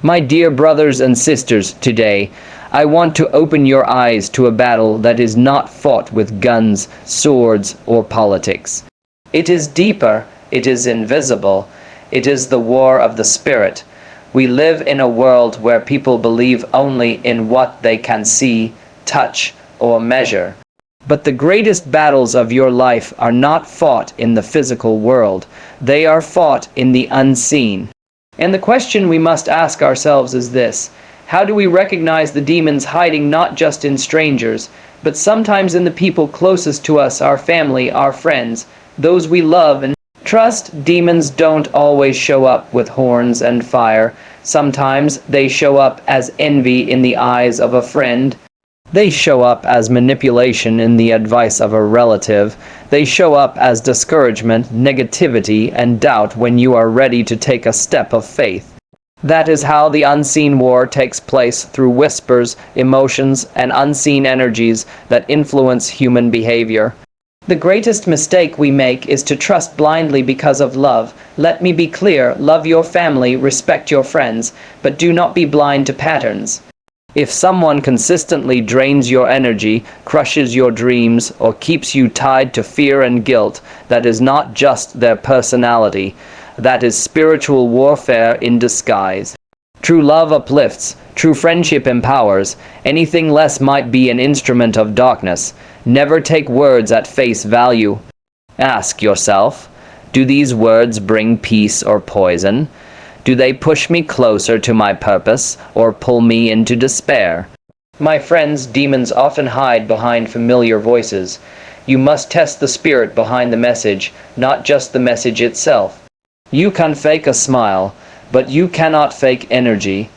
My dear brothers and sisters, today, I want to open your eyes to a battle that is not fought with guns, swords, or politics. It is deeper, it is invisible, it is the war of the spirit. We live in a world where people believe only in what they can see, touch, or measure. But the greatest battles of your life are not fought in the physical world. They are fought in the unseen. And the question we must ask ourselves is this: how do we recognize the demons hiding not just in strangers, but sometimes in the people closest to us, our family, our friends, those we love and trust? Demons don't always show up with horns and fire. Sometimes they show up as envy in the eyes of a friend. They show up as manipulation in the advice of a relative. They show up as discouragement, negativity, and doubt when you are ready to take a step of faith. That is how the unseen war takes place, through whispers, emotions, and unseen energies that influence human behavior. The greatest mistake we make is to trust blindly because of love. Let me be clear: love your family, respect your friends, but do not be blind to patterns. If someone consistently drains your energy, crushes your dreams, or keeps you tied to fear and guilt, that is not just their personality. That is spiritual warfare in disguise. True love uplifts. True friendship empowers. Anything less might be an instrument of darkness. Never take words at face value. Ask yourself, do these words bring peace or poison? Do they push me closer to my purpose, or pull me into despair? My friends, demons often hide behind familiar voices. You must test the spirit behind the message, not just the message itself. You can fake a smile, but you cannot fake energy.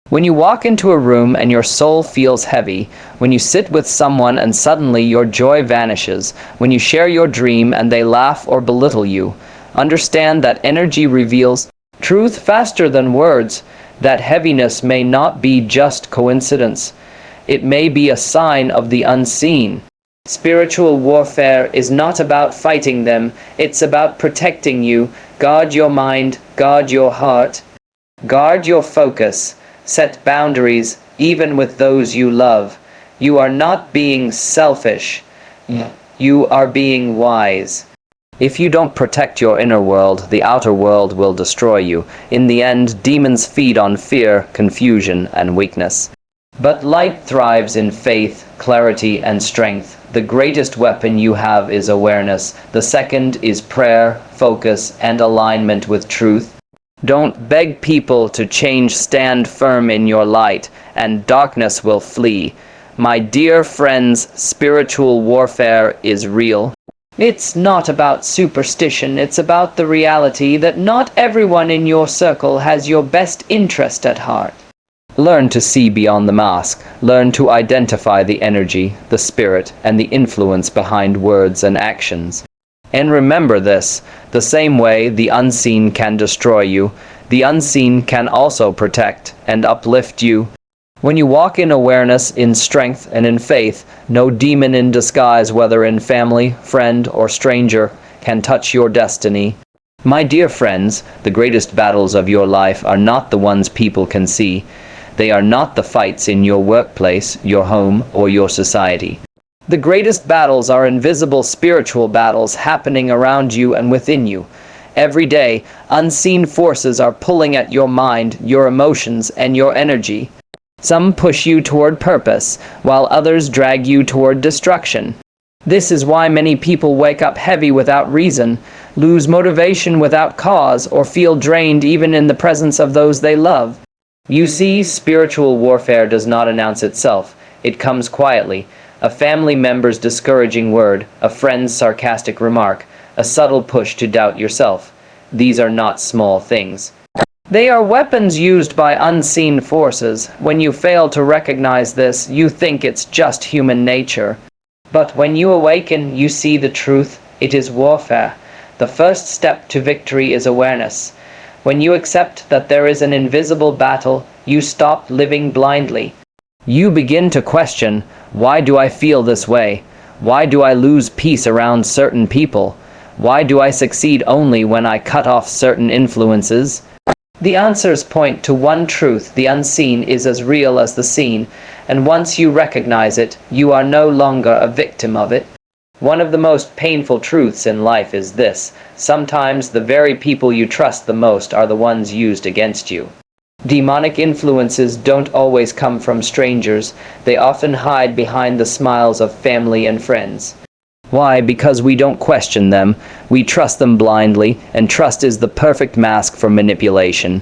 When you walk into a room and your soul feels heavy, when you sit with someone and suddenly your joy vanishes, when you share your dream and they laugh or belittle you, understand that energy reveals truth faster than words. That heaviness may not be just coincidence. It may be a sign of the unseen. Spiritual warfare is not about fighting them, it's about protecting you. Guard your mind, guard your heart, guard your focus, set boundaries, even with those you love. You are not being selfish, you are being wise. If you don't protect your inner world, the outer world will destroy you. In the end, demons feed on fear, confusion, and weakness. But light thrives in faith, clarity, and strength. The greatest weapon you have is awareness. The second is prayer, focus, and alignment with truth. Don't beg people to change. Stand firm in your light, and darkness will flee. My dear friends, spiritual warfare is real. It's not about superstition, it's about the reality that not everyone in your circle has your best interest at heart. Learn to see beyond the mask. Learn to identify the energy, the spirit, and the influence behind words and actions. And remember this: the same way the unseen can destroy you, the unseen can also protect and uplift you. When you walk in awareness, in strength, and in faith, no demon in disguise, whether in family, friend, or stranger, can touch your destiny. My dear friends, the greatest battles of your life are not the ones people can see. They are not the fights in your workplace, your home, or your society. The greatest battles are invisible spiritual battles happening around you and within you. Every day, unseen forces are pulling at your mind, your emotions, and your energy. Some push you toward purpose, while others drag you toward destruction. This is why many people wake up heavy without reason, lose motivation without cause, or feel drained even in the presence of those they love. You see, spiritual warfare does not announce itself. It comes quietly. A family member's discouraging word, a friend's sarcastic remark, a subtle push to doubt yourself. These are not small things. They are weapons used by unseen forces. When you fail to recognize this, you think it's just human nature. But when you awaken, you see the truth. It is warfare. The first step to victory is awareness. When you accept that there is an invisible battle, you stop living blindly. You begin to question, why do I feel this way? Why do I lose peace around certain people? Why do I succeed only when I cut off certain influences? The answers point to one truth: the unseen is as real as the seen, and once you recognize it, you are no longer a victim of it. One of the most painful truths in life is this: sometimes the very people you trust the most are the ones used against you. Demonic influences don't always come from strangers. They often hide behind the smiles of family and friends. Why? Because we don't question them. We trust them blindly, and trust is the perfect mask for manipulation.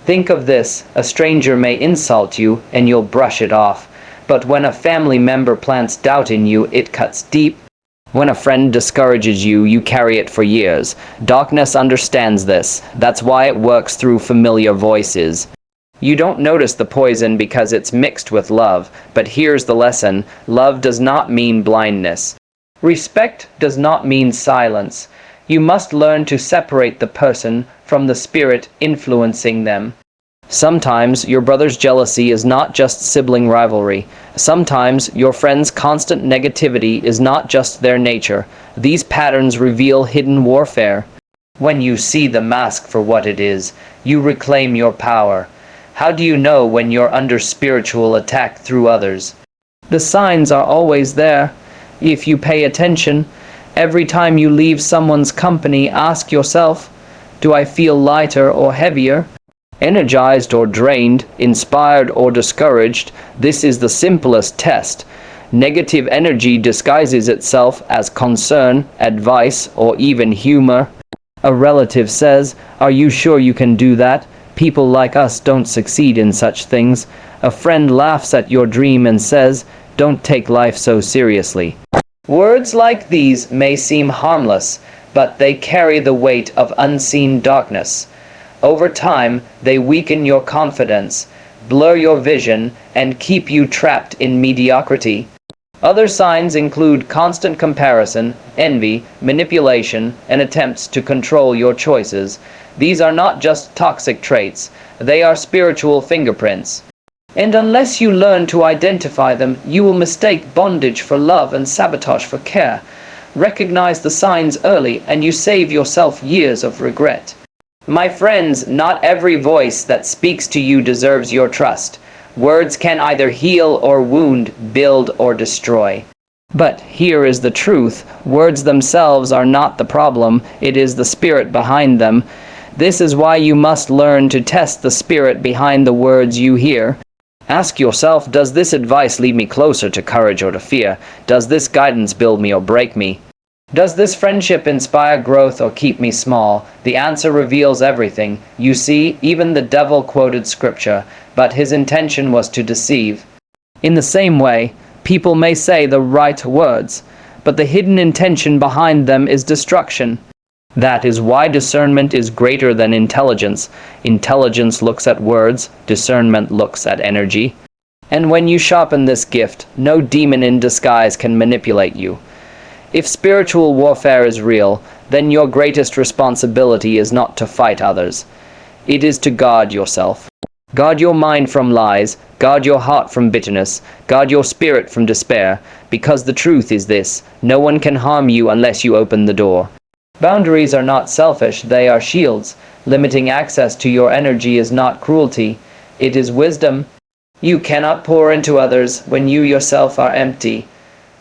Think of this: a stranger may insult you, and you'll brush it off. But when a family member plants doubt in you, it cuts deep. When a friend discourages you, you carry it for years. Darkness understands this. That's why it works through familiar voices. You don't notice the poison because it's mixed with love. But here's the lesson: love does not mean blindness. Respect does not mean silence. You must learn to separate the person from the spirit influencing them. Sometimes your brother's jealousy is not just sibling rivalry. Sometimes your friend's constant negativity is not just their nature. These patterns reveal hidden warfare. When you see the mask for what it is, you reclaim your power. How do you know when you're under spiritual attack through others? The signs are always there. If you pay attention, every time you leave someone's company, ask yourself, do I feel lighter or heavier? Energized or drained? Inspired or discouraged? This is the simplest test. Negative energy disguises itself as concern, advice, or even humor. A relative says, "Are you sure you can do that? People like us don't succeed in such things." A friend laughs at your dream and says, "Don't take life so seriously." Words like these may seem harmless, but they carry the weight of unseen darkness. Over time, they weaken your confidence, blur your vision, and keep you trapped in mediocrity. Other signs include constant comparison, envy, manipulation, and attempts to control your choices. These are not just toxic traits, they are spiritual fingerprints. And unless you learn to identify them, you will mistake bondage for love and sabotage for care. Recognize the signs early, and you save yourself years of regret. My friends, not every voice that speaks to you deserves your trust. Words can either heal or wound, build or destroy. But here is the truth: words themselves are not the problem, it is the spirit behind them. This is why you must learn to test the spirit behind the words you hear. Ask yourself, does this advice lead me closer to courage or to fear? Does this guidance build me or break me? Does this friendship inspire growth or keep me small? The answer reveals everything. You see, even the devil quoted scripture, but his intention was to deceive. In the same way, people may say the right words, but the hidden intention behind them is destruction. That is why discernment is greater than intelligence. Intelligence looks at words, discernment looks at energy. And when you sharpen this gift, no demon in disguise can manipulate you. If spiritual warfare is real, then your greatest responsibility is not to fight others. It is to guard yourself. Guard your mind from lies, guard your heart from bitterness, guard your spirit from despair, because the truth is this: no one can harm you unless you open the door. Boundaries are not selfish, they are shields. Limiting access to your energy is not cruelty, it is wisdom. You cannot pour into others when you yourself are empty.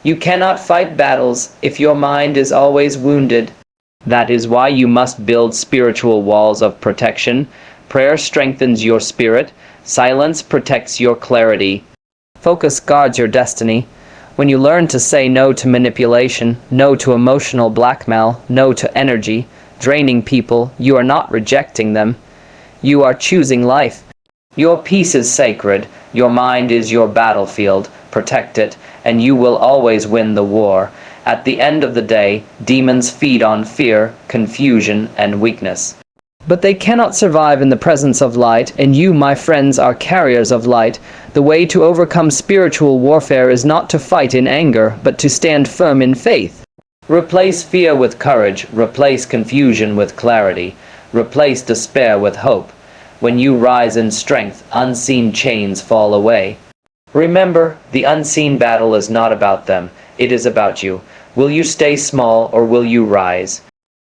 You cannot fight battles if your mind is always wounded. That is why you must build spiritual walls of protection. Prayer strengthens your spirit. Silence protects your clarity. Focus guards your destiny. When you learn to say no to manipulation, no to emotional blackmail, no to energy draining people, you are not rejecting them. You are choosing life. Your peace is sacred. Your mind is your battlefield. Protect it, and you will always win the war. At the end of the day, demons feed on fear, confusion, and weakness. But they cannot survive in the presence of light, and you, my friends, are carriers of light. The way to overcome spiritual warfare is not to fight in anger, but to stand firm in faith. Replace fear with courage, replace confusion with clarity, replace despair with hope. When you rise in strength, unseen chains fall away. Remember, the unseen battle is not about them, it is about you. Will you stay small, or will you rise?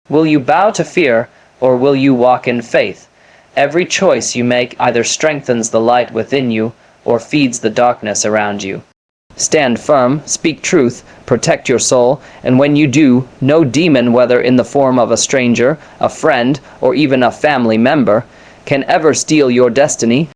Will you bow to fear, or will you walk in faith? Every choice you make either strengthens the light within you or feeds the darkness around you. Stand firm, speak truth, protect your soul, and when you do, no demon, whether in the form of a stranger, a friend, or even a family member, can ever steal your destiny,